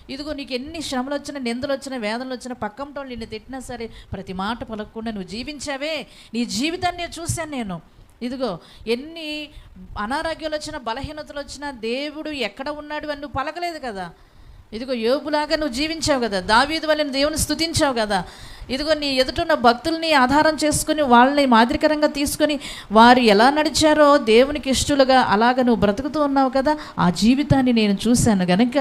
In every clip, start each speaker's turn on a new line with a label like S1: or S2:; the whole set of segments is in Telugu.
S1: ఇదిగో నీకు ఎన్ని శ్రమలు వచ్చినా, నిందలు వచ్చినా, వేదనలు వచ్చినా, పక్కంటోళ్ళు నిన్ను తిట్టినా సరే ప్రతి మాట పలకకుండా నువ్వు జీవించావే. నీ జీవితాన్ని చూశాను నేను. ఇదిగో ఎన్ని అనారోగ్యాలు వచ్చినా, బలహీనతలు వచ్చినా దేవుడు ఎక్కడ ఉన్నాడు అని నువ్వు పలకలేదు కదా. ఇదిగో యోబులాగా నువ్వు జీవించావు కదా. దావీదు వలె దేవుని స్తుతించావు కదా. ఇదిగో నీ ఎదుటున్న భక్తుల్ని ఆధారం చేసుకుని వాళ్ళని మాదిరికరంగా తీసుకొని వారు ఎలా నడిచారో దేవునికి ఇష్టలుగా అలాగ నువ్వు బ్రతుకుతూ ఉన్నావు కదా. ఆ జీవితాన్ని నేను చూశాను గనుక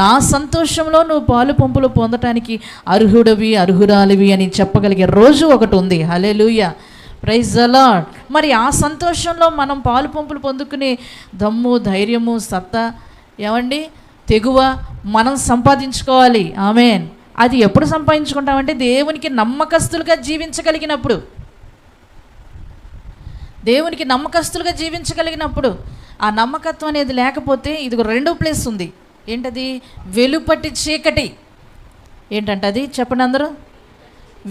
S1: నా సంతోషంలో నువ్వు పాలు పంపులు పొందటానికి అర్హుడివి, అర్హురాలివి అని చెప్పగలిగే రోజు ఒకటి ఉంది. హల్లెలూయా, ప్రైజ్ ద లార్డ్. మరి ఆ సంతోషంలో మనం పాలు పంపులు పొందుకునే దమ్ము, ధైర్యము, సత్తా, ఏమండి, తెగువ మనం సంపాదించుకోవాలి. ఆమేన్. అది ఎప్పుడు సంపాదించుకుంటామంటే దేవునికి నమ్మకస్తులుగా జీవించగలిగినప్పుడు, దేవునికి నమ్మకస్తులుగా జీవించగలిగినప్పుడు. ఆ నమ్మకత్వం అనేది లేకపోతే ఇదిగో రెండో ప్లేస్ ఉంది. ఏంటది? వెలుపటి చీకటి. ఏంటంటే అది చెప్పండి అందరూ.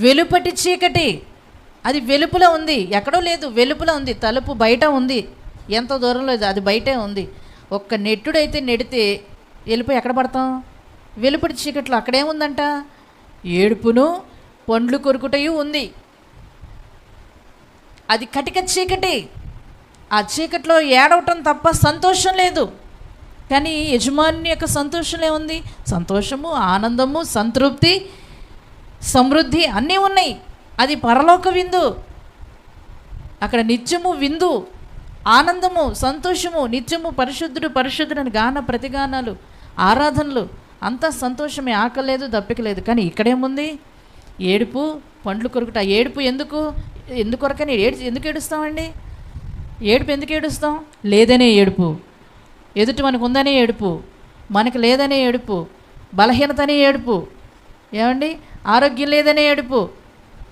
S1: వెలుపటి చీకటి. అది వెలుపులో ఉంది, ఎక్కడో లేదు, వెలుపులో ఉంది. తలుపు బయట ఉంది, ఎంత దూరంలో లేదు, అది బయటే ఉంది. ఒక్క నెట్టుడైతే నెడితే వెళ్ళిపోయి ఎక్కడ పడతాం? వెలుపటి చీకట్లో. అక్కడేముందంట? ఏడుపును పండ్లు కొరుకుటయు ఉంది. అది కటిక చీకటి. ఆ చీకట్లో ఏడవటం తప్ప సంతోషం లేదు. కానీ యజమాని యొక్క సంతోషం ఏముంది? సంతోషము, ఆనందము, సంతృప్తి, సమృద్ధి అన్నీ ఉన్నాయి. అది పరలోక విందు. అక్కడ నిత్యము విందు, ఆనందము, సంతోషము, నిత్యము పరిశుద్ధుడు పరిశుద్ధుడు అని గాన ప్రతిగానాలు, ఆరాధనలు, అంతా సంతోషమే, ఆకలేదు, దప్పిక లేదు. కానీ ఇక్కడేముంది? ఏడుపు, పండ్లు కొరుకుట. ఏడుపు ఎందుకొరకని ఎందుకు ఏడుస్తామండి? ఏడుపు ఎందుకు ఏడుస్తాం? లేదనే ఏడుపు, ఎదుటి మనకు ఉందనే ఏడుపు, మనకు లేదనే ఏడుపు, బలహీనతనే ఏడుపు, ఏమండి, ఆరోగ్యం లేదనే ఏడుపు,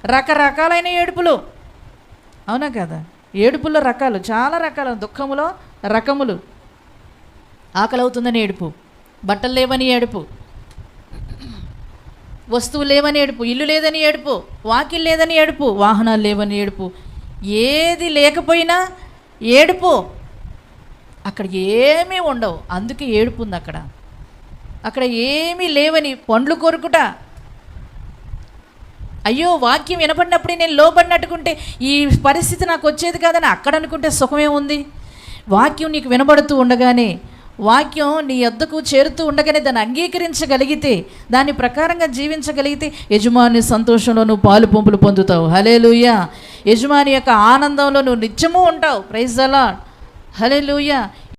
S1: రకరకాలైన ఏడుపులు. అవునా కదా? ఏడుపుల్లో రకాలు, చాలా రకాలు. దుఃఖములో రకములు. ఆకలి అవుతుందని ఏడుపు, బట్టలు లేవని ఏడుపు, వస్తువులు లేవని ఏడుపు, ఇల్లు లేదని ఏడుపు, వాకిల్ లేదని ఏడుపు, వాహనాలు లేవని ఏడుపు, ఏది లేకపోయినా ఏడుపు. అక్కడ ఏమీ ఉండవు, అందుకే ఏడుపు ఉంది అక్కడ. అక్కడ ఏమీ లేవని పండ్లు కొరుకుట. అయ్యో, వాక్యం వినపడినప్పుడే నేను లోబడినట్టుకుంటే ఈ పరిస్థితి నాకు వచ్చేది కాదని అక్కడ అనుకుంటే సుఖమే ఉంది. వాక్యం నీకు వినబడుతూ ఉండగానే, వాక్యం నీ యొద్దకు చేరుతూ ఉండగానే దాన్ని అంగీకరించగలిగితే, దాని ప్రకారంగా జీవించగలిగితే యజమాని సంతోషంలో నువ్వు పాలు పంపులు పొందుతావు. హల్లెలూయా. యజమాని యొక్క ఆనందంలో నువ్వు నిత్యము ఉంటావు. Praise the Lord. హల్లెలూయా.